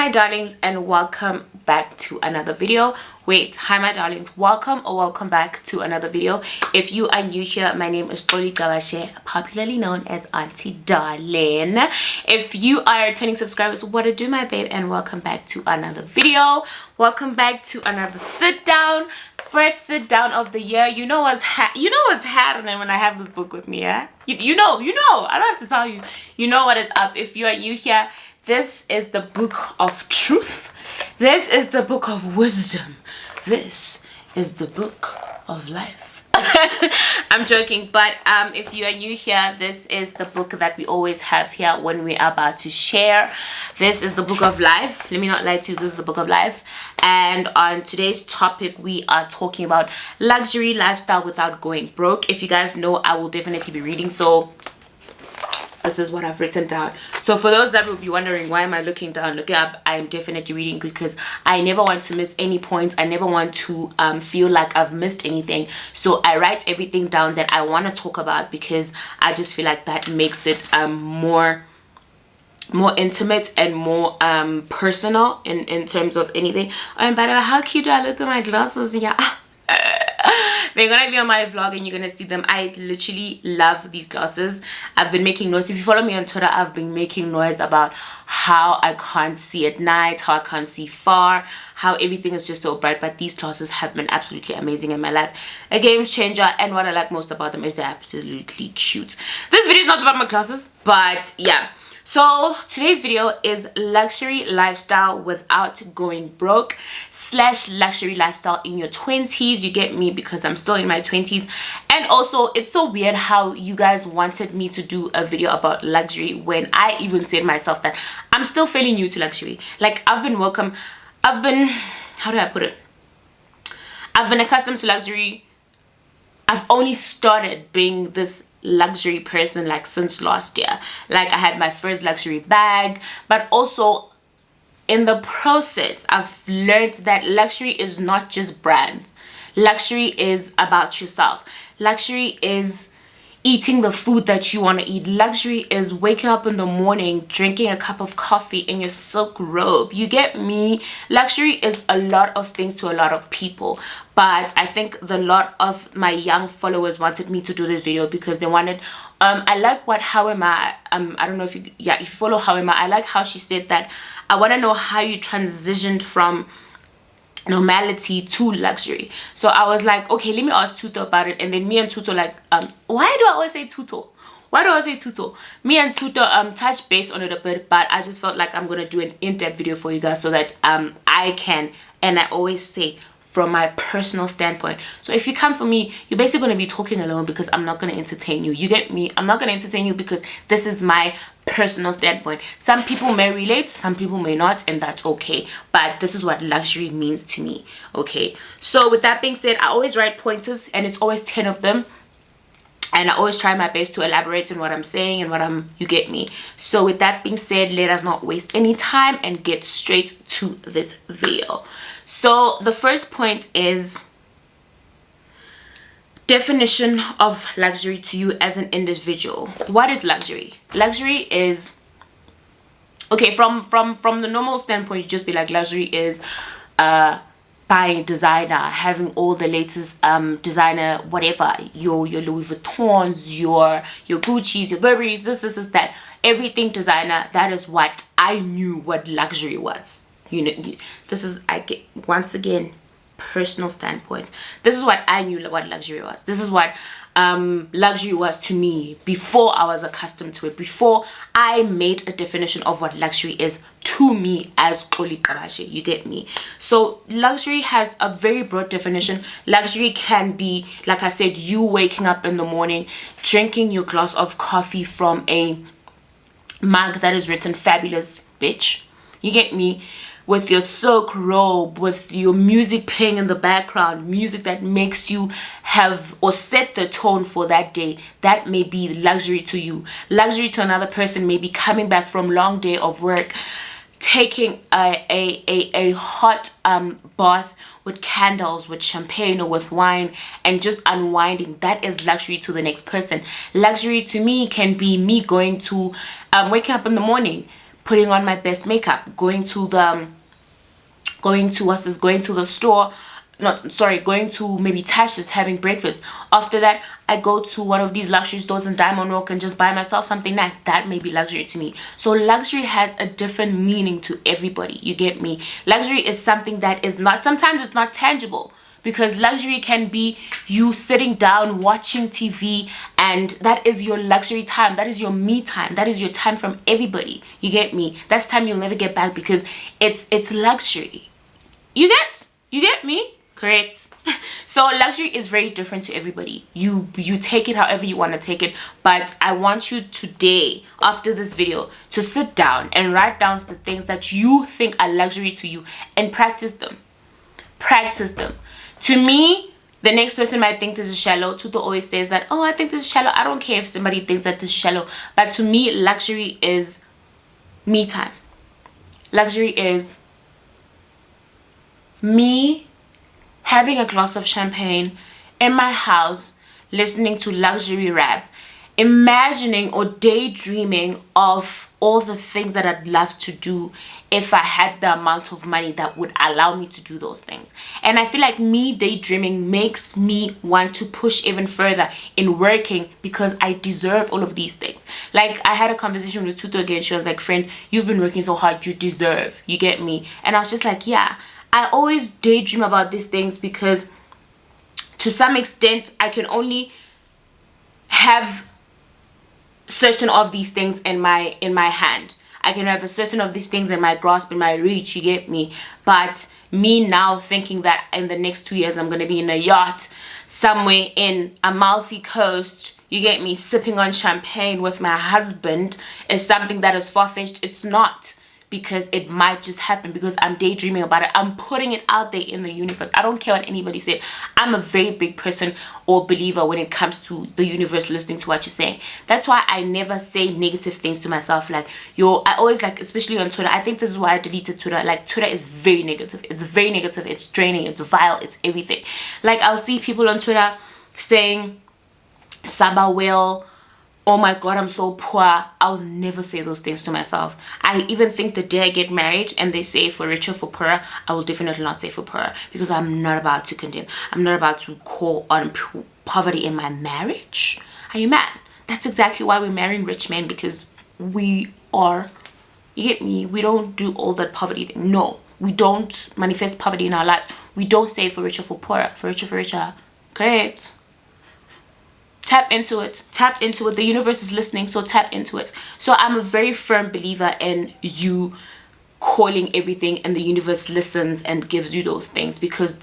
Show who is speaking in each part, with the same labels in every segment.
Speaker 1: my darlings, and welcome back to another video. Wait, hi my darlings, welcome back to another video. If you are new here, my name is COLLABS, popularly known as Auntie Darling. If you are returning subscribers, what to do my babe, and welcome back to another video. Welcome back to another sit down. First sit down of the year. You know what's happening when I have this book with me, yeah? You know, I don't have to tell you. You know what is up. If you are new here, this is the book of truth. This is the book of wisdom. This is the book of life. I'm joking, but if you are new here, this is the book that we always have here when we are about to share. This is the book of life. Let me not lie to you, this is the book of life. And on today's topic, we are talking about luxury lifestyle without going broke. If you guys know, I will definitely be reading, so this is what I've written down. So for those that will be wondering, why am I looking down, looking up, I am definitely reading because I never want to miss any points. I never want to feel like I've missed anything. So I write everything down that I want to talk about because I just feel like that makes it more intimate and more personal in terms of anything. And by the way, how cute do I look at my glasses? Yeah. They're gonna be on my vlog and you're gonna see them. I literally love these glasses. I've been making noise. If you follow me on Twitter, I've been making noise about how I can't see at night, how I can't see far, how everything is just so bright. But these glasses have been absolutely amazing in my life. A game changer, and what I like most about them is they're absolutely cute. This video is not about my glasses, but yeah. So today's video is luxury lifestyle without going broke / luxury lifestyle in your 20s. You get me, because I'm still in my 20s. And also, it's so weird how you guys wanted me to do a video about luxury when I even said myself that I'm still fairly new to luxury. Like, how do I put it? I've been accustomed to luxury. I've only started being this luxury person like since last year. Like, I had my first luxury bag, but also in the process I've learned that luxury is not just brands. Luxury is about yourself. Luxury is eating the food that you want to eat. Luxury is waking up in the morning, drinking a cup of coffee in your silk robe. You get me? Luxury is a lot of things to a lot of people. But I think the lot of my young followers wanted me to do this video because they wanted, I like what How Am I don't know if you, yeah, if you follow How Am I like how she said that I want to know how you transitioned from normality to luxury. So I was like, okay, let me ask Tuto about it. And then me and Tuto like, why do I always say Tuto? Why do I say Tuto? Me and Tuto touched base on it a bit, but I just felt like I'm gonna do an in-depth video for you guys so that I can, and I always say, from my personal standpoint. So if you come for me, you're basically going to be talking alone because I'm not going to entertain you. You get me? I'm not going to entertain you because this is my personal standpoint. Some people may relate, some people may not, and that's okay. But this is what luxury means to me. Okay, so with that being said, I always write pointers, and it's always 10 of them. And I always try my best to elaborate on what I'm saying and you get me. So with that being said, let us not waste any time and get straight to this video. So the first point is definition of luxury to you as an individual. What is luxury? Luxury is, okay, from the normal standpoint, you just be like, luxury is buying designer, having all the latest designer, whatever, your Louis Vuittons, your Gucci's, your Burberry's, this, that, everything designer. That is what I knew what luxury was. You know, this is, I get, once again, personal standpoint. This is what I knew what luxury was. This is what luxury was to me before I was accustomed to it, before I made a definition of what luxury is to me as COLLABS. You get me? So luxury has a very broad definition. Luxury can be, like I said, you waking up in the morning, drinking your glass of coffee from a mug that is written fabulous bitch. You get me? With your silk robe, with your music playing in the background, music that makes you have or set the tone for that day. That may be luxury to you. Luxury to another person may be coming back from long day of work, taking a hot bath with candles, with champagne or with wine, and just unwinding. That is luxury to the next person. Luxury to me can be me going to waking up in the morning, putting on my best makeup, going to the store, going to maybe Tasha's, having breakfast. After that, I go to one of these luxury stores in Diamond Walk and just buy myself something nice. That may be luxury to me. So luxury has a different meaning to everybody, you get me? Luxury is something that is not, sometimes it's not tangible, because luxury can be you sitting down watching TV, and that is your luxury time. That is your me time. That is your time from everybody, you get me? That's time you'll never get back, because it's luxury. You get me? Correct? So luxury is very different to everybody. You take it however you want to take it, but I want you today, after this video, to sit down and write down the things that you think are luxury to you and practice them. Practice them. To me, the next person might think this is shallow. Tuto always says that, oh, I think this is shallow. I don't care if somebody thinks that this is shallow, but to me, luxury is me time. Luxury is me having a glass of champagne in my house, listening to luxury rap, imagining or daydreaming of all the things that I'd love to do if I had the amount of money that would allow me to do those things. And I feel like me daydreaming makes me want to push even further in working, because I deserve all of these things. Like, I had a conversation with Tuto again. She was like, friend, you've been working so hard, you deserve, you get me? And I was just like, yeah, I always daydream about these things, because to some extent I can only have certain of these things in my hand. I can have a certain of these things in my grasp, in my reach, you get me? But me now thinking that in the next 2 years I'm going to be in a yacht somewhere in Amalfi Coast, you get me, sipping on champagne with my husband, is something that is far-fetched. It's not, because it might just happen, because I'm daydreaming about it. I'm putting it out there in the universe. I don't care what anybody said. I'm a very big person or believer when it comes to the universe listening to what you're saying. That's why I never say negative things to myself. Like, I always, like, especially on Twitter, I think this is why I deleted Twitter. Like, Twitter is very negative. It's very negative. It's draining. It's vile. It's everything. Like, I'll see people on Twitter saying, Saba will, oh my god, I'm so poor. I'll never say those things to myself. I even think the day I get married and they say for richer, for poorer, I will definitely not say for poorer, because I'm not about to condemn. I'm not about to call on poverty in my marriage. Are you mad? That's exactly why we're marrying rich men, because we are, you get me? We don't do all that poverty thing. No, we don't manifest poverty in our lives. We don't say for richer, for poorer, for richer, for richer. Correct? Tap into it. Tap into it. The universe is listening, so tap into it. So I'm a very firm believer in you calling everything, and the universe listens and gives you those things, because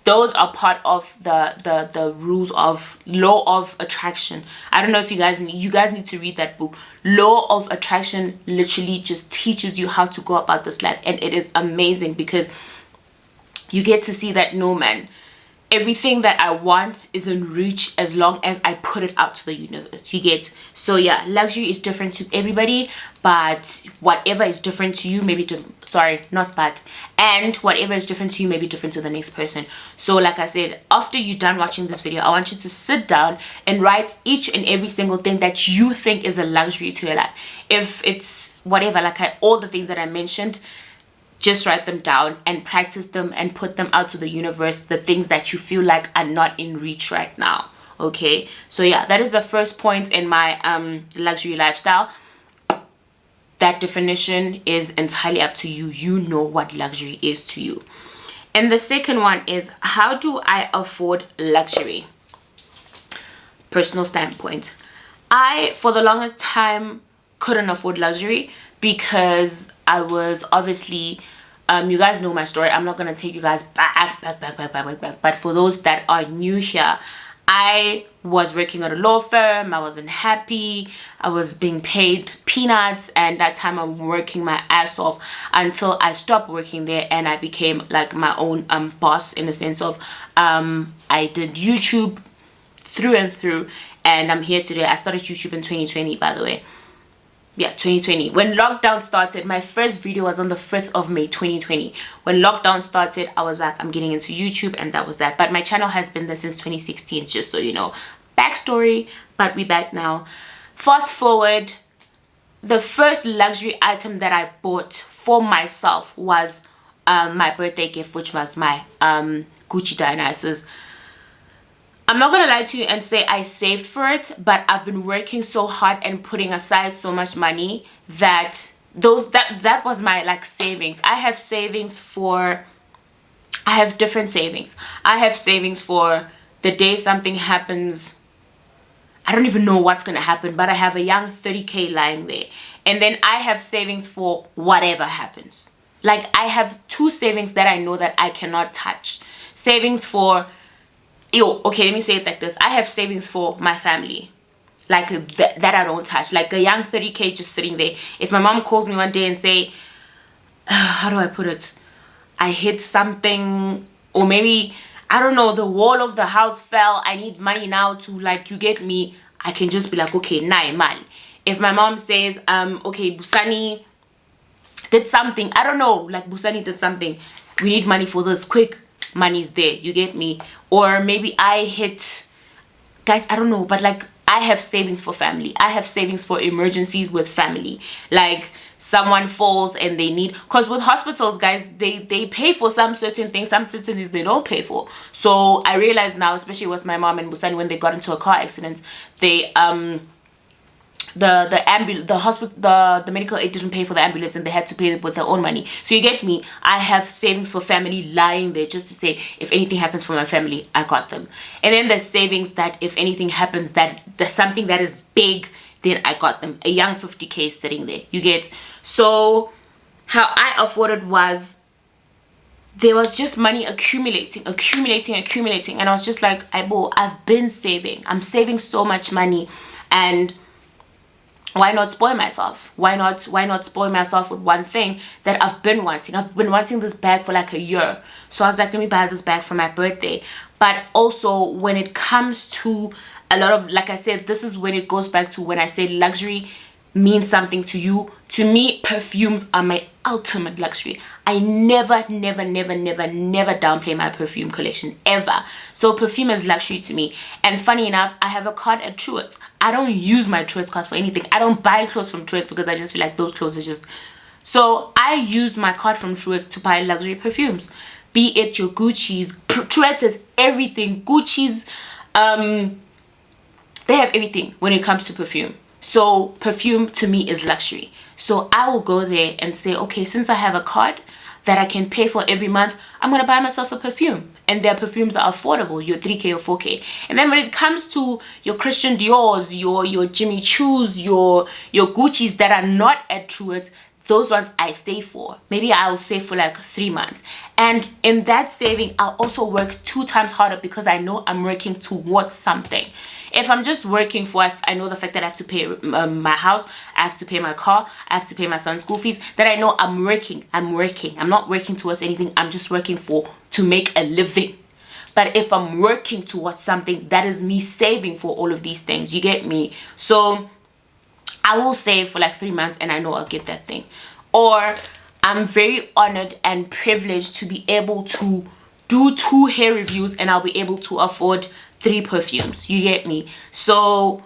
Speaker 1: those are part of the rules of law of attraction. I don't know if you guys need to read that book. Law of attraction literally just teaches you how to go about this life, and it is amazing, because you get to see that, no, man, everything that I want is in reach as long as I put it out to the universe, you get? So yeah, luxury is different to everybody, but whatever is different to you may be and whatever is different to you may be different to the next person. So like I said, after you're done watching this video, I want you to sit down and write each and every single thing that you think is a luxury to your life. If it's whatever, like all the things that I mentioned, just write them down and practice them and put them out to the universe, the things that you feel like are not in reach right now. Okay, so yeah, that is the first point in my luxury lifestyle. That definition is entirely up to you. You know what luxury is to you. And the second one is, how do I afford luxury? Personal standpoint. I, for the longest time, couldn't afford luxury, because I was obviously, you guys know my story. I'm not going to take you guys back. But for those that are new here, I was working at a law firm. I wasn't happy. I was being paid peanuts, and that time I'm working my ass off until I stopped working there and I became like my own boss, in the sense of I did YouTube through and through, and I'm here today. I started YouTube in 2020, by the way. Yeah, 2020. When lockdown started, my first video was on the 5th of May 2020. When lockdown started, I was like, I'm getting into YouTube, and that was that. But my channel has been there since 2016, just so you know. Backstory, but we back now. Fast forward, the first luxury item that I bought for myself was my birthday gift, which was my Gucci Dionysus. I'm not gonna lie to you and say I saved for it, but I've been working so hard and putting aside so much money that that was my like savings. I have different savings. I have savings for the day something happens. I don't even know what's gonna happen, but I have a young 30k lying there. And then I have savings for whatever happens. Like, I have two savings that I know that I cannot touch. Savings for, okay, let me say it like this. I have savings for my family, like that I don't touch. Like a young 30k just sitting there. If my mom calls me one day and say, how do I put it? I hit something, or maybe, I don't know, the wall of the house fell. I need money now to, like, you get me. I can just be like, okay, nah, man. If my mom says, okay, Busani did something, I don't know, like Busani did something, we need money for this, quick, money's there, you get me. Or maybe I hit, guys, I don't know, but like, I have savings for family. I have savings for emergencies with family. Like, someone falls and they need, because with hospitals, guys, they pay for some certain things, some certain things they don't pay for. So I realize now, especially with my mom and Busani, when they got into a car accident, they the medical aid didn't pay for the ambulance and they had to pay it with their own money. So you get me. I have savings for family lying there just to say, if anything happens for my family, I got them. And then there's savings that if anything happens, that there's something that is big, then I got them. A young 50k sitting there, you get. So how I afforded was, there was just money accumulating, and I was just like, I've been saving. I'm saving so much money, and why not spoil myself? Why not spoil myself with one thing that I've been wanting? I've been wanting this bag for like a year. So I was like, let me buy this bag for my birthday. But also, when it comes to a lot of, like I said, this is when it goes back to when I say luxury means something to you. To me, perfumes are my ultimate luxury. I never downplay my perfume collection, ever. So perfume is luxury to me. And funny enough, I have a card at Truett's. I don't use my Truett's cards for anything. I don't buy clothes from Truett's because I just feel like those clothes are just... So I used my card from Truett's to buy luxury perfumes. Be it your Gucci's. Truett's is everything. Gucci's, they have everything when it comes to perfume. So perfume to me is luxury. So I will go there and say, okay, since I have a card that I can pay for every month, I'm going to buy myself a perfume. And their perfumes are affordable, your 3k or 4k. And then when it comes to your Christian Dior's, your Jimmy Choo's, your Gucci's that are not at Truett's, those ones I save for. Maybe I'll save for like 3 months. And in that saving, I'll also work 2 times harder because I know I'm working towards something. If I'm just working for, I know the fact that I have to pay my house, I have to pay my car, I have to pay my son's school fees, that I know I'm working. I'm not working towards anything. I'm just working to make a living. But if I'm working towards something, that is me saving for all of these things. You get me? So I will save for like 3 months and I know I'll get that thing. Or I'm very honored and privileged to be able to do 2 hair reviews and I'll be able to afford 3 perfumes. You get me? So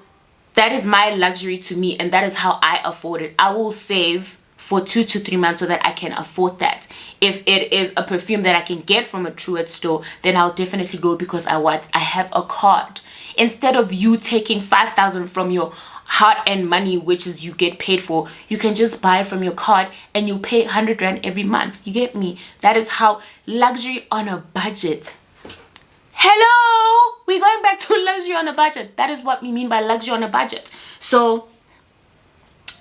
Speaker 1: that is my luxury to me, and that is how I afford it. I will save for 2 to 3 months so that I can afford that. If it is a perfume that I can get from a Truett store, then I'll definitely go because I have a card. Instead of you taking 5,000 from your hard-earned money, which is you get paid for, you can just buy it from your card and you pay 100 Rand every month. You get me? That is how luxury on a budget. Hello, we're going back to luxury on a budget. That is what we mean by luxury on a budget. So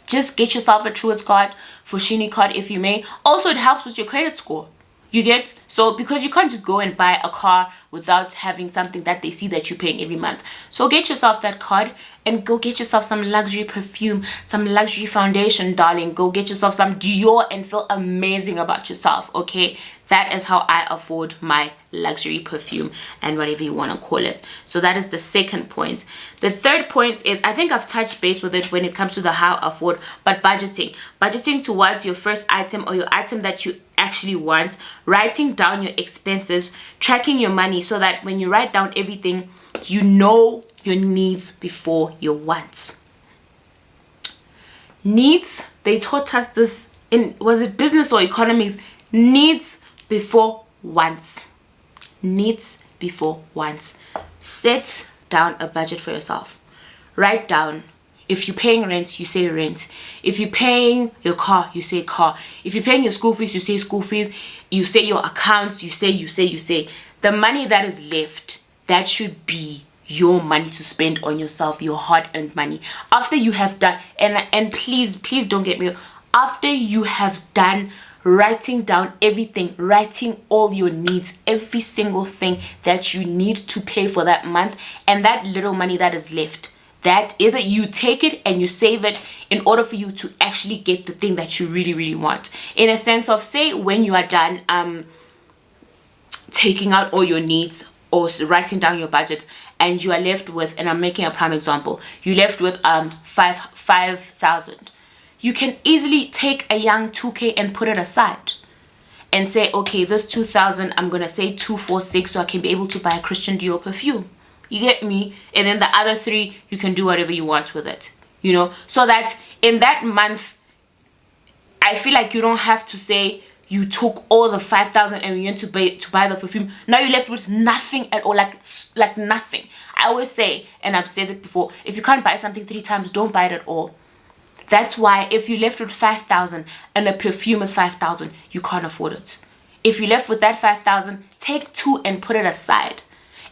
Speaker 1: just get yourself a Truett's card, Foschini card if you may. Also, it helps with your credit score. You get? So because you can't just go and buy a car without having something that they see that you're paying every month. So get yourself that card and go get yourself some luxury perfume, some luxury foundation, darling. Go get yourself some Dior and feel amazing about yourself, okay? That is how I afford my luxury perfume and whatever you want to call it. So that is the second point. The third point is, I think I've touched base with it when it comes to the how I afford, but budgeting. Budgeting towards your first item or your item that you actually want. Writing down your expenses, tracking your money so that when you write down everything, you know your needs before your wants. Needs, they taught us this in, was it business or economics? Needs before wants. Needs before wants. Set down a budget for yourself. Write down. If you're paying rent, you say rent. If you're paying your car, you say car. If you're paying your school fees, you say school fees. You say your accounts, you say. The money that is left, that should be your money to spend on yourself, your hard-earned money. After you have done, and please don't get me wrong, after you have done writing down everything, writing all your needs, every single thing that you need to pay for that month, and that little money that is left, that either you take it and you save it in order for you to actually get the thing that you really want. In a sense of, say when you are done taking out all your needs or writing down your budget, and you are left with, and I'm making a prime example, you left with 5,000. You can easily take a young 2K and put it aside and say, okay, this 2,000, I'm gonna say 246, so I can be able to buy a Christian Dior perfume. You get me? And then the other 3, you can do whatever you want with it, you know, so that in that month, I feel like you don't have to say you took all the 5,000 and you went to buy the perfume. Now you're left with nothing at all, like nothing. I always say, and I've said it before, if you can't buy something 3 times, don't buy it at all. That's why if you left with 5,000 and the perfume is 5,000, you can't afford it. If you left with that 5,000, take 2 and put it aside.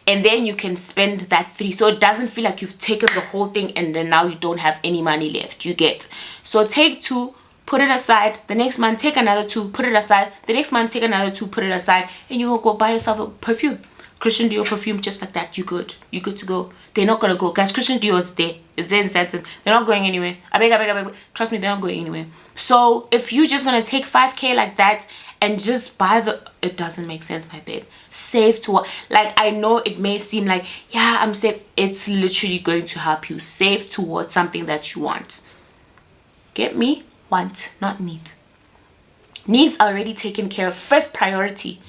Speaker 1: And then you can spend that 3. So it doesn't feel like you've taken the whole thing and then now you don't have any money left. You get. So take 2, put it aside. The next month, take another 2, put it aside. The next month, take another 2, put it aside. And you will go buy yourself a perfume. Christian Dior perfume, just like that. You're good. You're good to go. They're not going to go. Guys, Christian Dior is there. It's there in Santon. They're not going anywhere. I beg. Trust me, they're not going anywhere. So if you're just going to take 5K like that and just buy the, it doesn't make sense, my babe. Save to what, like, I know it may seem like, yeah, I'm safe. It's literally going to help you. Save towards something that you want. Get me? Want, not need. Needs are already taken care of. First priority,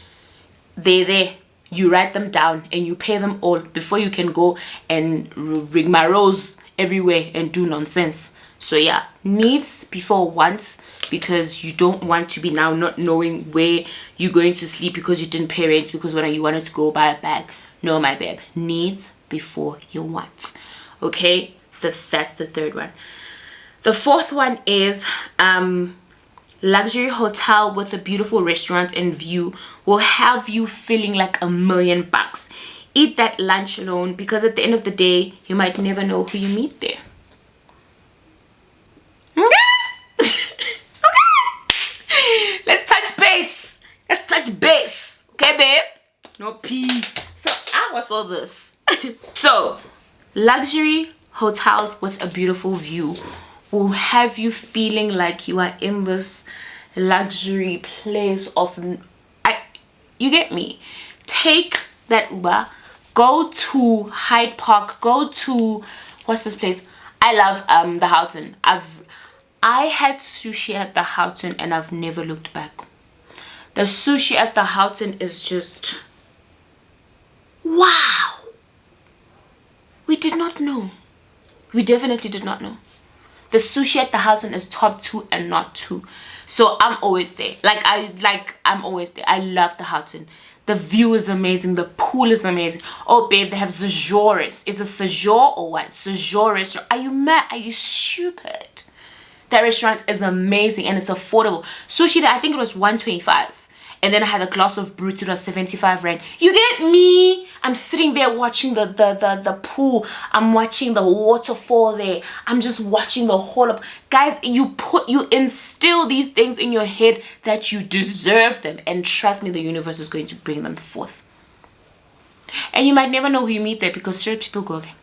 Speaker 1: they're there. You write them down and you pay them all before you can go and rigmaroles everywhere and do nonsense. So yeah, needs before wants, because you don't want to be now not knowing where you're going to sleep because you didn't pay rent, because when you wanted to go buy a bag. No, my babe, needs before your wants. Okay, that's the third one. The fourth one is luxury hotel with a beautiful restaurant and view will have you feeling like $1,000,000. Eat that lunch alone, because at the end of the day, you might never know who you meet there. Okay. Let's touch base. Okay, babe? No pee. So I was all this. So luxury hotels with a beautiful view will have you feeling like you are in this luxury place of, you get me? Take that Uber, go to Hyde Park, go to, what's this place? I love the Houghton. I had sushi at the Houghton and I've never looked back. The sushi at the Houghton is just, wow. We did not know. We definitely did not know. The sushi at the Houghton is top 2 and not 2. So I'm always there. I'm always there. I love the Houghton. The view is amazing. The pool is amazing. Oh, babe, they have Zejoris. It's a Sejor or what? Sejor restaurant. Are you mad? Are you stupid? That restaurant is amazing and it's affordable. Sushi there, I think it was 125. And then I had a glass of brut, it was 75 rand. You get me? I'm sitting there watching the pool. I'm watching the waterfall there. I'm just watching the whole of, guys, you instill these things in your head that you deserve them. And trust me, the universe is going to bring them forth. And you might never know who you meet there, because certain people go there.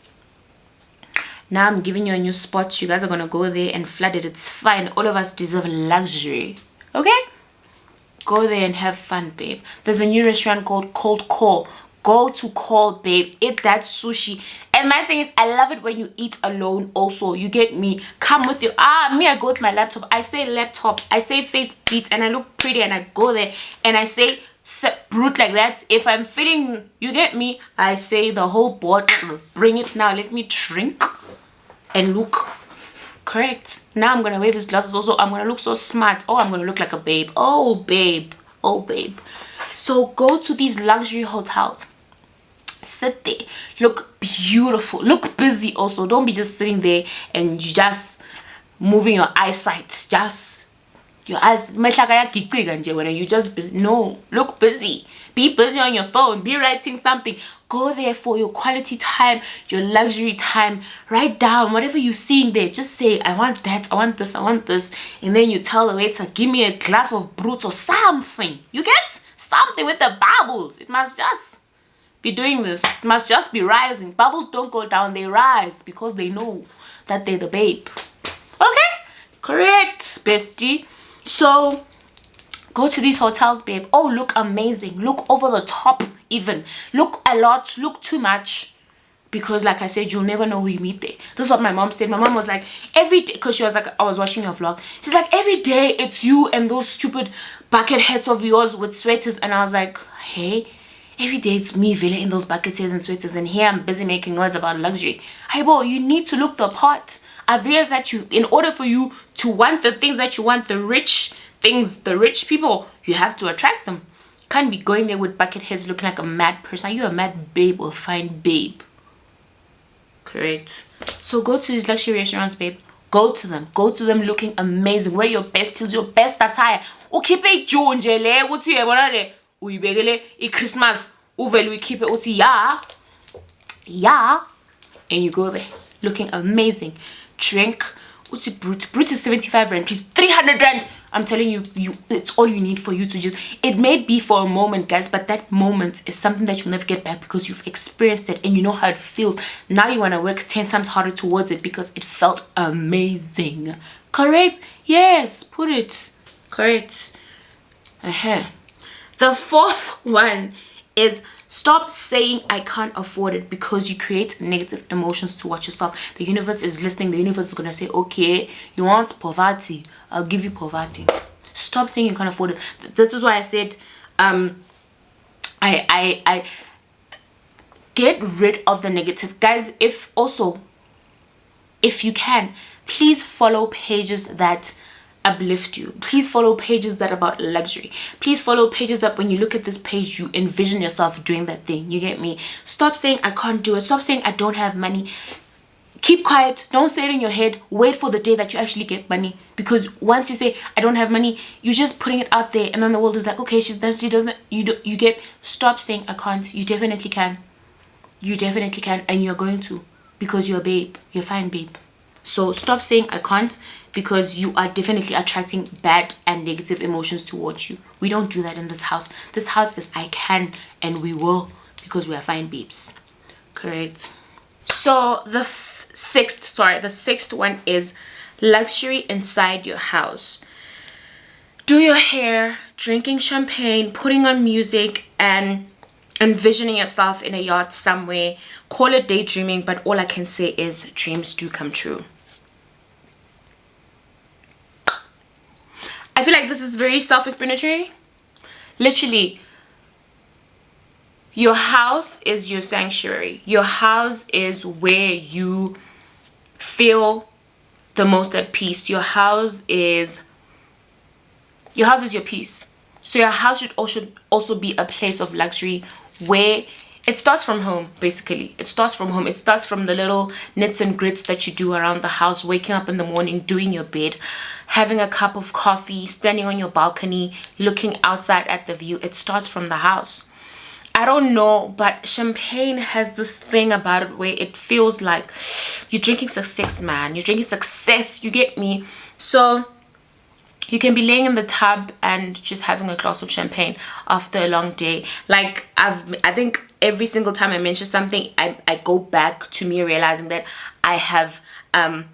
Speaker 1: Now I'm giving you a new spot. You guys are going to go there and flood it. It's fine. All of us deserve luxury. Okay? Go there and have fun, babe. There's a new restaurant called Call. Go to Call, babe. Eat that sushi. And my thing is, I love it when you eat alone also. You get me? Come with your, me, I go with my laptop. I say laptop. I say face beats and I look pretty and I go there and I say brute like that. If I'm feeling, you get me? I say the whole board, bring it now. Let me drink and look. Correct. Now I'm gonna wear these glasses also. I'm gonna look so smart. Oh, I'm gonna look like a babe. Oh babe. Oh babe. So go to these luxury hotels, sit there, look beautiful, look busy also. Don't be just sitting there and you just moving your eyesight, just your eyes when you just busy. No, look busy, be busy on your phone, be writing something. Go there for your quality time, your luxury time. Write down whatever you're seeing there. Just say, I want that, I want this, I want this. And then you tell the waiter, give me a glass of brut or something. You get something with the bubbles. It must just be doing this. It must just be rising. Bubbles don't go down, they rise because they know that they're the babe. Okay? Correct, bestie. So go to these hotels, babe. Oh, look amazing. Look over the top even. Look a lot. Look too much. Because like I said, you'll never know who you meet there. This is what my mom said. My mom was like, every day, because she was like, I was watching your vlog. She's like, every day it's you and those stupid bucket heads of yours with sweaters. And I was like, hey, every day it's me, Villa, in those bucket heads and sweaters. And here I'm busy making noise about luxury. Hey, boy, you need to look the part. I've realized that in order for you to want the things that you want, the rich things, the rich people, you have to attract them. You can't be going there with bucket heads looking like a mad person. Are you a mad babe or fine babe? Correct. So go to these luxury restaurants, babe. Go to them. Go to them looking amazing. Wear your best heels, your best attire. Ukhiphe ijonje le uthi yabona le uyibekele iChristmas uvele uyikhiphe uthi yeah, and you go there looking amazing. Drink uthi brut is 75 rand, please. 300 rand. I'm telling you, it's all you need for you to just, it may be for a moment, guys, but that moment is something that you'll never get back because you've experienced it and you know how it feels. Now you want to work 10 times harder towards it because it felt amazing. Correct? Yes, put it. Correct. The fourth one is stop saying I can't afford it because you create negative emotions towards yourself. The universe is listening. The universe is going to say, okay, you want poverty, I'll give you poverty. Stop saying you can't afford it. This is why I said I get rid of the negative. Guys, if you can, please follow pages that uplift you. Please follow pages that are about luxury. Please follow pages that when you look at this page you envision yourself doing that thing. You get me? Stop saying I can't do it. Stop saying I don't have money. Keep quiet. Don't say it in your head. Wait for the day that you actually get money, because once you say I don't have money, you're just putting it out there and then the world is like, okay, she doesn't, you get. Stop saying I can't. You definitely can. You definitely can, and you're going to, because you're a babe. You're fine, babe. So stop saying I can't, because you are definitely attracting bad and negative emotions towards you. We don't do that in this house. This house is I can and we will, because we are fine babes. Correct. So the sixth one is luxury inside your house. Do your hair, drinking champagne, putting on music, and envisioning yourself in a yacht somewhere. Call it daydreaming, but all I can say is dreams do come true. I feel like this is very self-explanatory. Literally, your house is your sanctuary. Your house is where you feel the most at peace. Your house is your peace. So your house should also be a place of luxury, where it starts from home. Basically, it starts from home. It starts from the little knits and grits that you do around the house, waking up in the morning, doing your bed, having a cup of coffee, standing on your balcony, looking outside at the view. It starts from the house. I don't know, but champagne has this thing about it where it feels like you're drinking success, man. You're drinking success, you get me? So you can be laying in the tub and just having a glass of champagne after a long day. Like I think every single time I mention something, I go back to me realizing that I have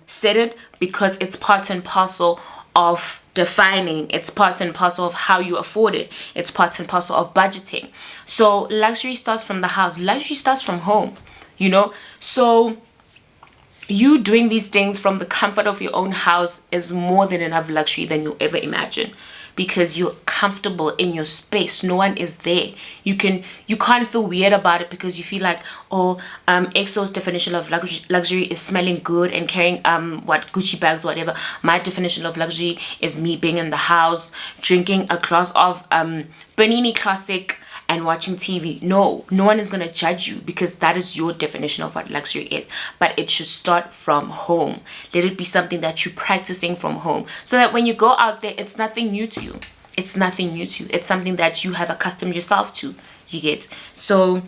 Speaker 1: said it, because it's part and parcel of defining. It's part and parcel of how you afford it. It's part and parcel of budgeting. So luxury starts from the house. Luxury starts from home, you know? So you doing these things from the comfort of your own house is more than enough luxury than you'll ever imagine, because you're comfortable in your space. No one is there. You can't feel weird about it because you feel like, oh, EXO's definition of luxury is smelling good and carrying what Gucci bags, whatever. My definition of luxury is me being in the house, drinking a glass of Bernini Classic and watching TV. No one is going to judge you because that is your definition of what luxury is. But it should start from home. Let it be something that you're practicing from home, so that when you go out there, it's nothing new to you. It's nothing new to you. It's something that you have accustomed yourself to. You get? So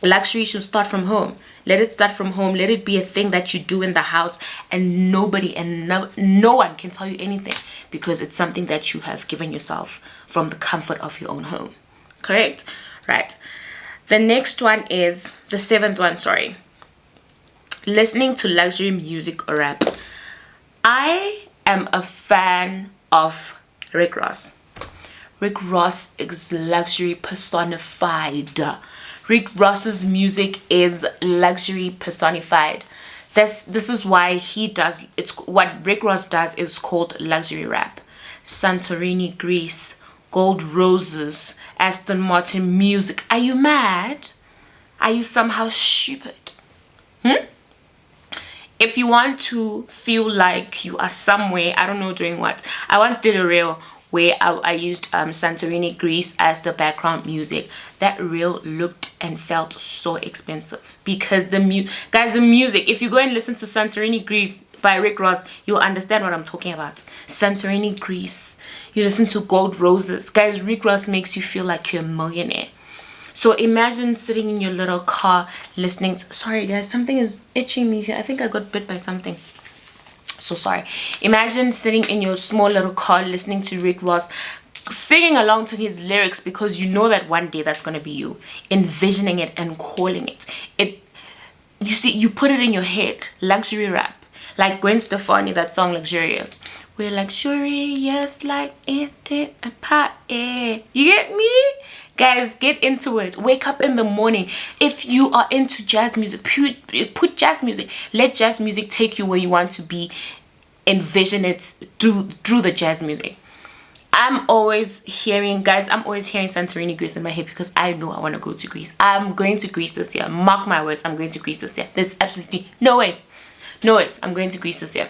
Speaker 1: luxury should start from home. Let it start from home. Let it be a thing that you do in the house, and nobody and no one can tell you anything, because it's something that you have given yourself from the comfort of your own home. Correct? Right. The next one is the 7th one, sorry. Listening to luxury music or rap. I am a fan of Rick Ross. Rick Ross is luxury personified. Rick Ross's music is luxury personified. This is why he does, it's what Rick Ross does is called luxury rap. Santorini, Greece, gold roses, Aston Martin music. Are you mad? Are you somehow stupid? If you want to feel like you are somewhere, I don't know doing what. I once did a reel where I used Santorini, Greece as the background music. That reel looked and felt so expensive because the music, if you go and listen to Santorini, Greece by Rick Ross, you'll understand what I'm talking about. Santorini, Greece. You listen to Gold Roses. Guys, Rick Ross makes you feel like you're a millionaire. So imagine sitting in your little car listening to, sorry guys, something is itching me here. I think I got bit by something. So sorry. Imagine sitting in your small little car listening to Rick Ross, singing along to his lyrics, because you know that one day that's going to be you. Envisioning it and calling it. You see, you put it in your head. Luxury rap. Like Gwen Stefani, that song Luxurious. We're luxurious like it did a party. You get me? Guys, get into it. Wake up in the morning. If you are into jazz music, put jazz music. Let jazz music take you where you want to be. Envision it through the jazz music. I'm always hearing Santorini, Greece in my head, because I know I want to go to Greece. I'm going to Greece this year. Mark my words, I'm going to Greece this year. There's absolutely no ways. No ways. I'm going to Greece this year.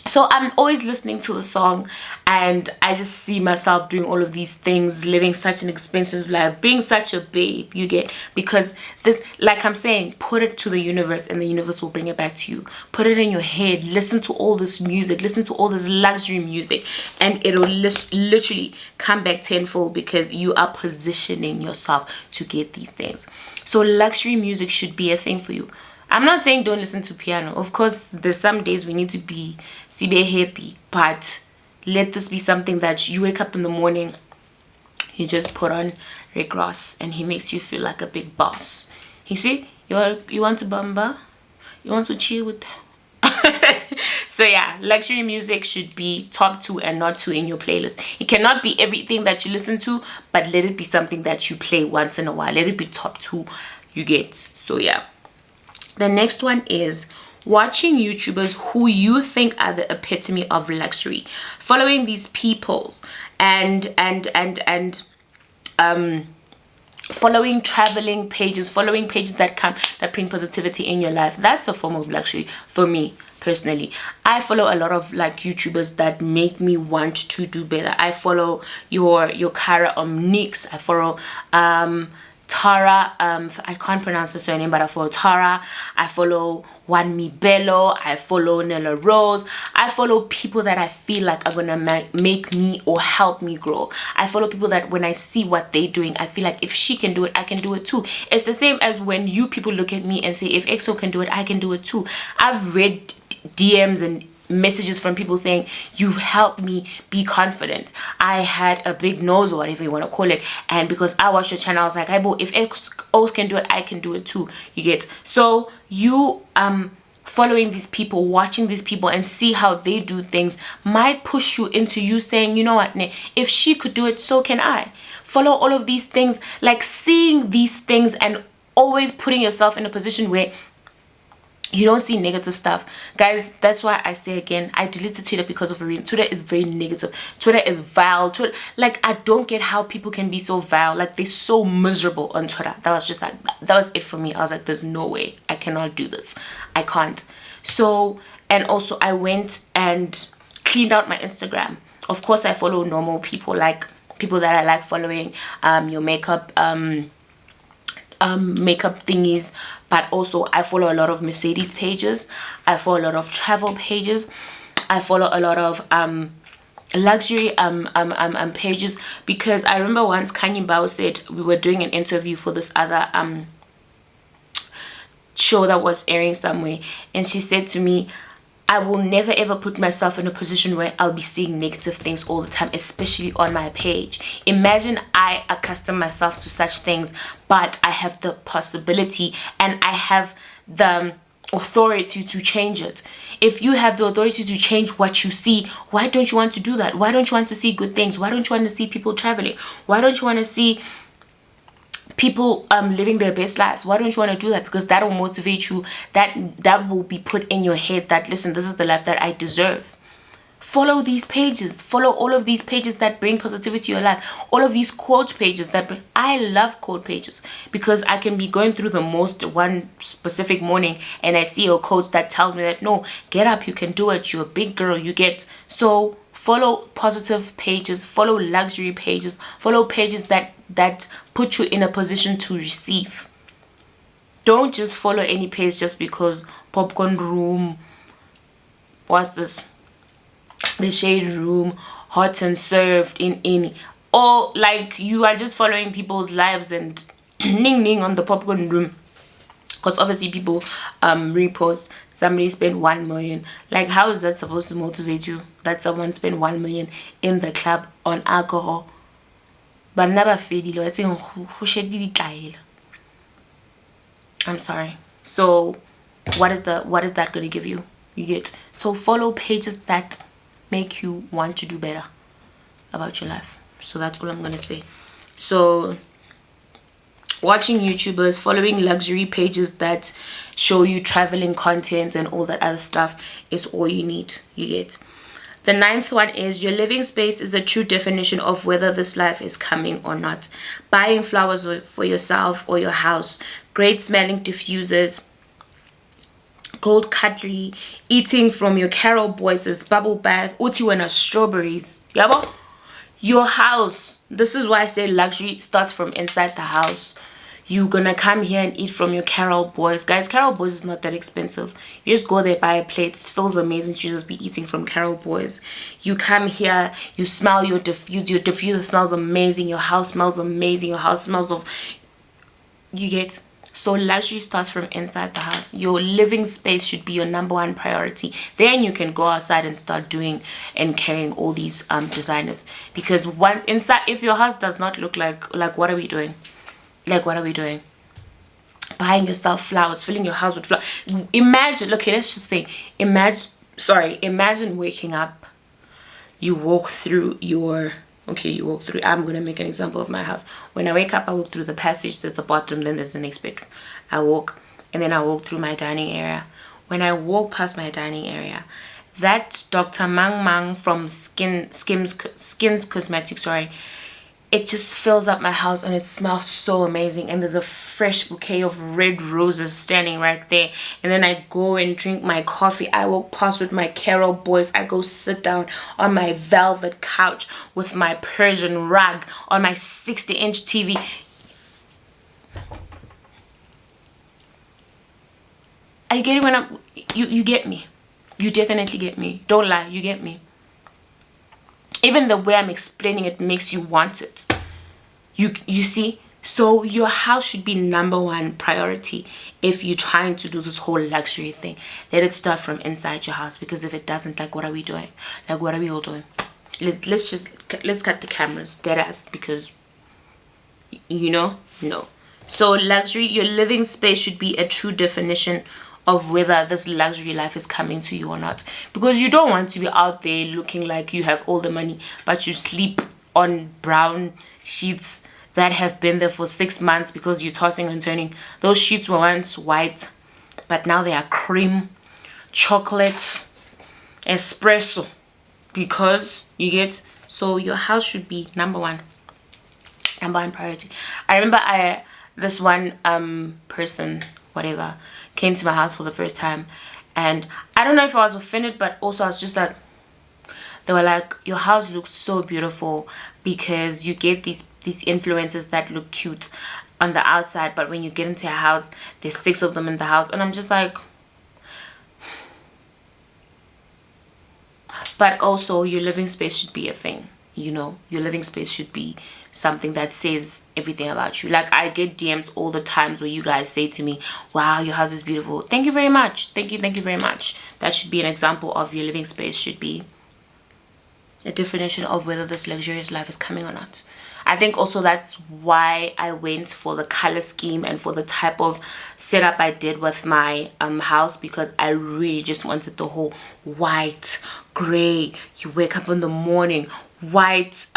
Speaker 1: So I'm always listening to the song, and I just see myself doing all of these things, living such an expensive life, being such a babe, you get, because this, like I'm saying, put it to the universe and the universe will bring it back to you. Put it in your head, listen to all this music, listen to all this luxury music, and it'll literally come back tenfold, because you are positioning yourself to get these things. So luxury music should be a thing for you. I'm not saying don't listen to piano. Of course, there's some days we need to be happy, but let this be something that you wake up in the morning, you just put on Rick Ross, and he makes you feel like a big boss. You see, you want to bamba, you want to chill with. So yeah, luxury music should be top 2 and not 2 in your playlist. It cannot be everything that you listen to, but let it be something that you play once in a while. Let it be top 2, you get. So yeah. The next one is watching YouTubers who you think are the epitome of luxury. Following these people and following traveling pages, following pages that bring positivity in your life. That's a form of luxury for me personally. I follow a lot of like YouTubers that make me want to do better. I follow your Cara Omnix. I follow Tara, I can't pronounce her surname, but I follow Tara. I follow Juan Mi Bello. I follow Nella Rose. I follow people that I feel like are gonna make me or help me grow. I follow people that when I see what they're doing, I feel like if she can do it, I can do it too. It's the same as when you people look at me and say, if EXO can do it, I can do it too. I've read DMs and messages from people saying, you've helped me be confident. I had a big nose, or whatever you want to call it, and because I watched your channel, I was like, hey, boy, if EXO can do it, I can do it too. You get? So you following these people, watching these people and see how they do things might push you into you saying, you know what, if she could do it, so can I. Follow all of these things, like seeing these things and always putting yourself in a position where You don't see negative stuff, guys. That's why I say again, I deleted Twitter because of a reason. Twitter is very negative. Twitter is vile. Twitter, like, I don't get how people can be so vile. Like, they're so miserable on Twitter. That was just like, that was it for me. I was like, there's no way I cannot do this. I can't. So, and also I went and cleaned out my Instagram. Of course, I follow normal people, like people that I like following, your makeup makeup thingies, but also I follow a lot of Mercedes pages, I follow a lot of travel pages, I follow a lot of luxury pages, because I remember once Kanye Bao said, we were doing an interview for this other show that was airing somewhere, and she said to me, I will never ever put myself in a position where I'll be seeing negative things all the time, especially on my page. Imagine I accustom myself to such things, but I have the possibility and I have the authority to change it. If you have the authority to change what you see, why don't you want to do that? Why don't you want to see good things? Why don't you want to see people traveling? Why don't you want to see people living their best lives? Why don't you want to do that? Because that will motivate you. That will be put in your head that, listen, this is the life that I deserve. Follow these pages. Follow all of these pages that bring positivity to your life. All of these quote pages that bring, I love quote pages, because I can be going through the most one specific morning and I see a quote that tells me that, no, get up, you can do it, you're a big girl, you get. So follow positive pages, follow luxury pages, follow pages that put you in a position to receive. Don't just follow any page just because popcorn room, what's this, the shade room, hot and served in or like you are just following people's lives and ning ning on the popcorn room, because obviously people repost somebody spent 1 million. Like, how is that supposed to motivate you that someone spent 1 million in the club on alcohol? But never I'm sorry. So what is that going to give you? You get. So follow pages that make you want to do better about your life. So that's all I'm going to say. So watching YouTubers, following luxury pages that show you traveling content and all that other stuff is all you need. You get. The 9th one is, your living space is a true definition of whether this life is coming or not. Buying flowers for yourself or your house, great smelling diffusers, gold cutlery, eating from your Carol Boyce's bubble bath, utiwana strawberries. Yabo? Your house. This is why I say luxury starts from inside the house. You're gonna come here and eat from your Carol Boys. Guys, Carol Boys is not that expensive. You just go there, buy a plate, it feels amazing to just be eating from Carol Boys. You come here, you smell your diffuser smells amazing, your house smells amazing, your house smells of, you get. So luxury starts from inside the house. Your living space should be your #1 priority. Then you can go outside and start doing and carrying all these designers. Because once inside, if your house does not look like what are we doing? Like, what are we doing? Buying yourself flowers, filling your house with flowers. Imagine, okay, let's just say, imagine waking up, you walk through your, I'm going to make an example of my house. When I wake up, I walk through the passage, there's the bathroom, then there's the next bedroom. I walk, and then I walk through my dining area. When I walk past my dining area, that Dr. Mang Mang from Skins Cosmetics, sorry, it just fills up my house and it smells so amazing, and there's a fresh bouquet of red roses standing right there. And then I go and drink my coffee. I walk past with my Carol Boys. I go sit down on my velvet couch with my Persian rug on my 60-inch TV. Are you getting when I'm, you get me? You definitely get me. Don't lie, you get me. Even the way I'm explaining it makes you want it. You see? So your house should be #1 priority if you're trying to do this whole luxury thing. Let it start from inside your house, because if it doesn't, like, what are we doing? Like, what are we all doing? Let's cut the cameras dead ass, because you know, no. So luxury, your living space should be a true definition of whether this luxury life is coming to you or not, because you don't want to be out there looking like you have all the money but you sleep on brown sheets that have been there for 6 months because you're tossing and turning. Those sheets were once white but now they are cream, chocolate, espresso, because you get, so your house should be number one priority. I remember this one person, whatever, came to my house for the first time, and I don't know if I was offended, but also I was just like, they were like, your house looks so beautiful, because you get these influencers that look cute on the outside, but when you get into a house, there's 6 of them in the house. And I'm just like, but also your living space should be a thing, you know. Your living space should be something that says everything about you. Like, I get DMs all the times where you guys say to me, wow, your house is beautiful. Thank you very much. Thank you very much. That should be an example of your living space, should be a definition of whether this luxurious life is coming or not. I think also that's why I went for the color scheme and for the type of setup I did with my house, because I really just wanted the whole white, gray, you wake up in the morning, white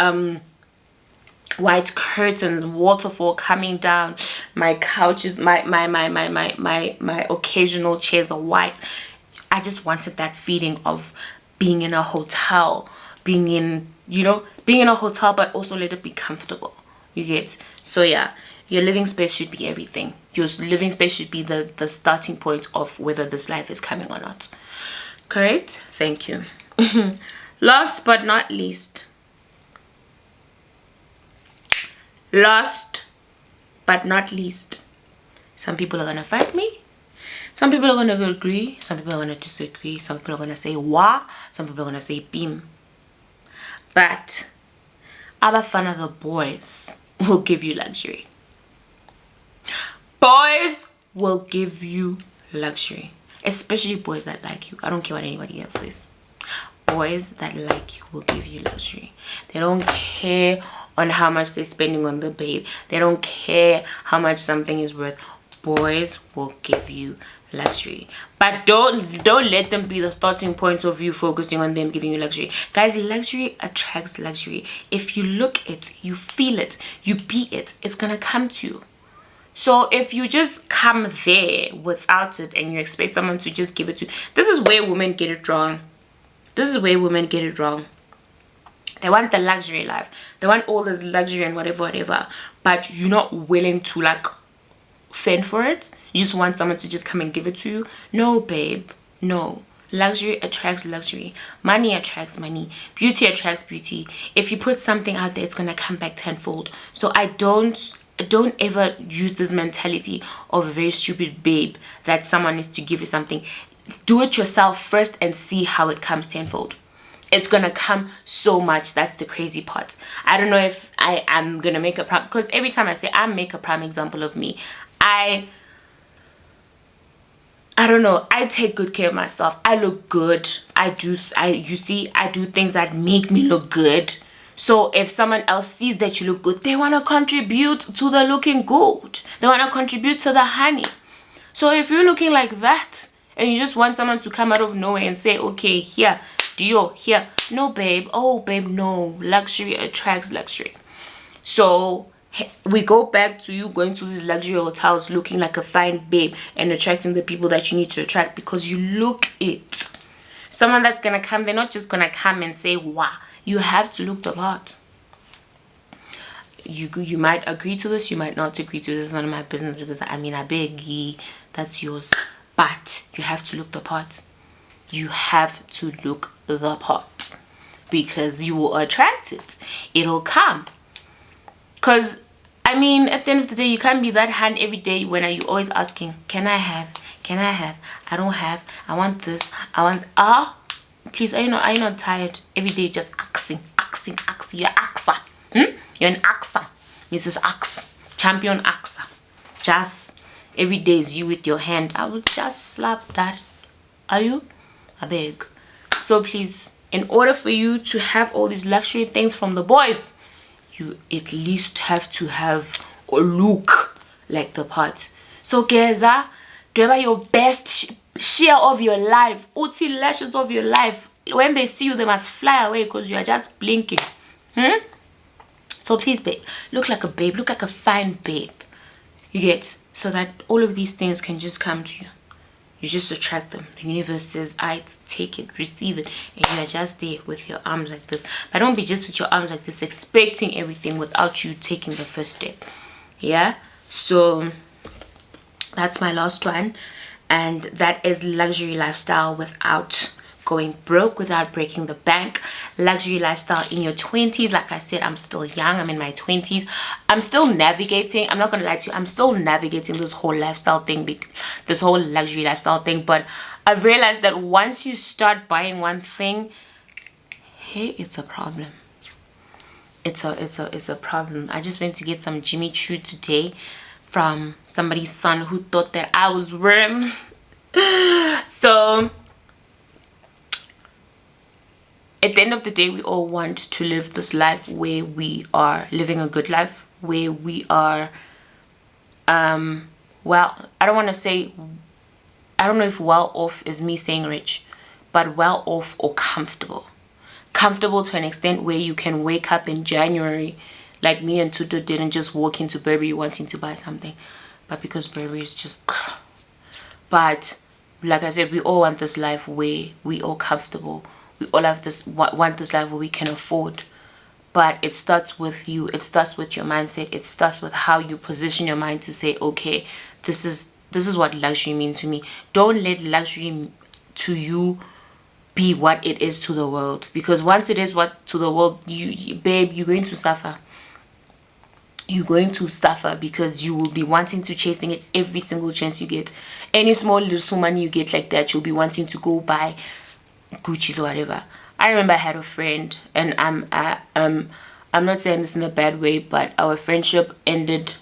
Speaker 1: curtains, waterfall coming down, my couches, my occasional chairs are white. I just wanted that feeling of being in a hotel, being in a hotel, but also let it be comfortable, you get. So yeah, your living space should be everything. Your living space should be the starting point of whether this life is coming or not. Correct? Thank you. Last but not least, some people are gonna fight me, some people are gonna agree, some people are gonna disagree, some people are gonna say wah, some people are gonna say beam, but abafana, the boys will give you luxury. Boys will give you luxury, especially boys that like you. I don't care what anybody else says. Boys that like you will give you luxury. They don't care on how much they're spending on the babe. They don't care how much something is worth. Boys will give you luxury, but don't let them be the starting point of you focusing on them giving you luxury. Guys, luxury attracts luxury. If you look it, you feel it, you be it, it's gonna come to you. So if you just come there without it and you expect someone to just give it to you, this is where women get it wrong. They want the luxury life, they want all this luxury and whatever, but you're not willing to like fend for it. You just want someone to just come and give it to you. No, babe, no. Luxury attracts luxury. Money attracts money. Beauty attracts beauty. If you put something out there, it's gonna come back tenfold. So I don't ever use this mentality of a very stupid babe that someone is to give you something. Do it yourself first and see how it comes tenfold. It's gonna come so much. That's the crazy part. I don't know if I am gonna make a prime, because every time I say I make a prime example of me, I don't know, I take good care of myself. I look good. I do things that make me look good. So if someone else sees that you look good, they want to contribute to the looking good. They want to contribute to the honey. So if you're looking like that and you just want someone to come out of nowhere and say, okay, here, Dior, here. No, babe. Oh, babe, no. Luxury attracts luxury. So we go back to you going to these luxury hotels looking like a fine babe and attracting the people that you need to attract because you look it. Someone that's gonna come, they're not just gonna come and say wow. You have to look the part. You might agree to this, you might not agree to this. It's none of my business, because I mean, I beg ye, that's yours. But you have to look the part. You have to look the part, because you will attract it. It'll come. Because I mean, at the end of the day, you can't be that hand every day when are you always asking, can I have, I don't have, I want this, I want please, are you not tired every day just axing? You're axa. You're an axa, Mrs. Axe, champion axa. Just every day is you with your hand. I will just slap that. Are you? I beg. So please, in order for you to have all these luxury things from the boys, you at least have to have a look like the part. So Geza, do your best share of your life, uti lashes of your life. When they see you, they must fly away because you are just blinking. So please, babe, look like a babe, look like a fine babe. You get, so that all of these things can just come to you. You just attract them. The universe says, I take it, receive it, and you are just there with your arms like this. But don't be just with your arms like this expecting everything without you taking the first step. Yeah, so that's my last one, and that is luxury lifestyle without going broke, without breaking the bank. Luxury lifestyle in your 20s. Like I said, I'm still young. I'm in my 20s. I'm still navigating. I'm not gonna lie to you, I'm still navigating this whole lifestyle thing, this whole luxury lifestyle thing. But I've realized that once you start buying one thing, hey, it's a problem. It's a problem. I just went to get some Jimmy Choo today from somebody's son who thought that I was worm. So at the end of the day, we all want to live this life where we are living a good life, where we are well, I don't want to say, I don't know if well off is me saying rich, but well off or comfortable to an extent where you can wake up in January like me and Tutu did and just walk into Burberry wanting to buy something, but because Burberry is just but like I said, we all want this life where we all comfortable. We all have this want this life where we can afford. But it starts with you. It starts with your mindset. It starts with how you position your mind to say, okay, this is what luxury means to me. Don't let luxury to you be what it is to the world, because once it is what to the world, babe, you're going to suffer. You're going to suffer because you will be wanting to chasing it every single chance you get. Any small little money you get like that, you'll be wanting to go buy Gucci's or whatever. I remember I had a friend, and I'm not saying this in a bad way, but our friendship ended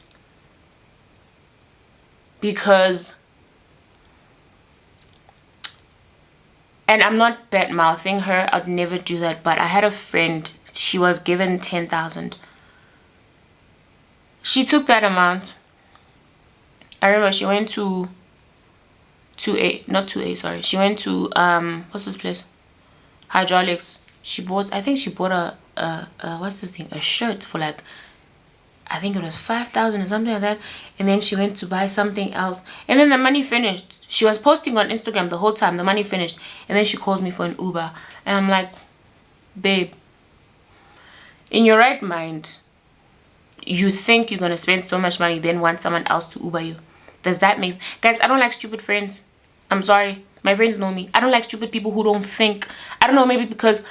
Speaker 1: because, and I'm not bad mouthing her, I'd never do that, but I had a friend, she was given 10,000. She took that amount. I remember she went to she went to what's this place, Hydraulics. She bought, I think she bought a what's this thing, a shirt for like, I think it was 5,000 or something like that. And then she went to buy something else, and then the money finished. She was posting on Instagram the whole time, the money finished, and then she calls me for an Uber, and I'm like, babe, in your right mind, you think you're gonna spend so much money then want someone else to Uber you? Does that make sense? Guys, I don't like stupid friends. I'm sorry, my friends know me. I don't like stupid people who don't think. I don't know, maybe because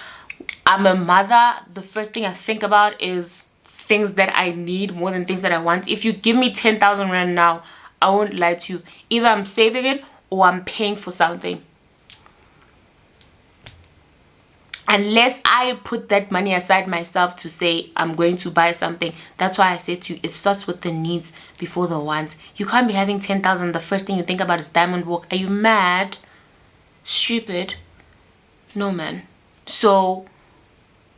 Speaker 1: I'm a mother, the first thing I think about is things that I need more than things that I want. If you give me 10,000 rand now, I won't lie to you, either I'm saving it or I'm paying for something. Unless I put that money aside myself to say I'm going to buy something. That's why I said to you, it starts with the needs before the wants. You can't be having 10,000, the first thing you think about is diamond walk. Are you mad? Stupid? No, man. So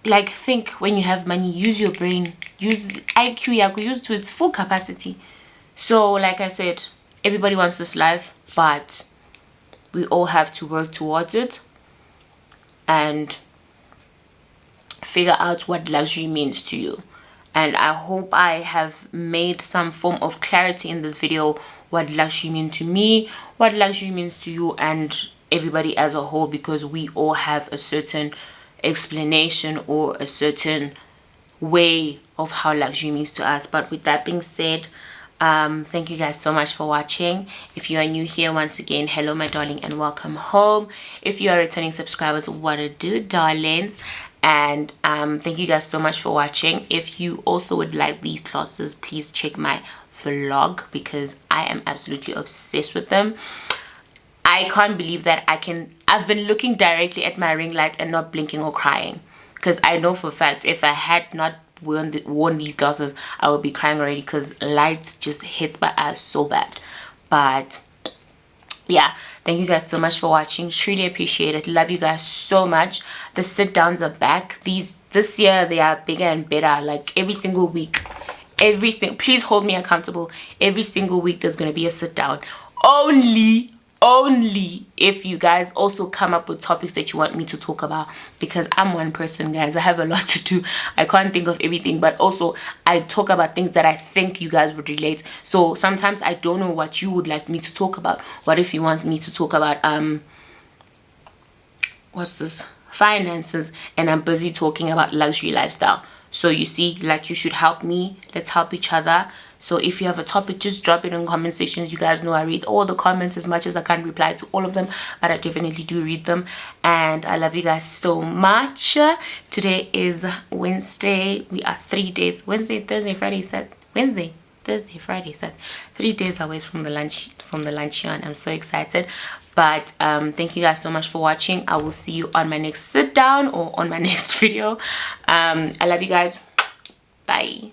Speaker 1: like, think when you have money, use your brain, use IQ, yeah, use to its full capacity. So like I said, everybody wants this life, but we all have to work towards it and figure out what luxury means to you. And I hope I have made some form of clarity in this video, what luxury means to me, what luxury means to you, and everybody as a whole, because we all have a certain explanation or a certain way of how luxury means to us. But with that being said, thank you guys so much for watching. If you are new here, once again, hello my darling and welcome home. If you are returning subscribers, what a do, darlings. And thank you guys so much for watching. If you also would like these classes, please check my vlog, because I am absolutely obsessed with them. I can't believe that I've been looking directly at my ring light and not blinking or crying, because I know for a fact if I had not worn these glasses, I would be crying already, because lights just hits my eyes so bad. But yeah, thank you guys so much for watching. Truly appreciate it. Love you guys so much. The sit downs are back. This year they are bigger and better, like every single week. Please hold me accountable. Every single week there's gonna be a sit down. Only only if you guys also come up with topics that you want me to talk about, because I'm one person, guys. I have a lot to do. I can't think of everything, but also I talk about things that I think you guys would relate. So sometimes I don't know what you would like me to talk about. What if you want me to talk about what's this, finances, and I'm busy talking about luxury lifestyle? So you see, like, you should help me. Let's help each other. So if you have a topic, just drop it in comment sections. You guys know I read all the comments, as much as I can't reply to all of them, but I definitely do read them. And I love you guys so much. Today is Wednesday. We are 3 days, Wednesday, Thursday, Friday, Saturday, Wednesday, Thursday, Friday, Saturday, 3 days away from the lunch run. I'm so excited. But thank you guys so much for watching. I will see you on my next sit down or on my next video. I love you guys. Bye.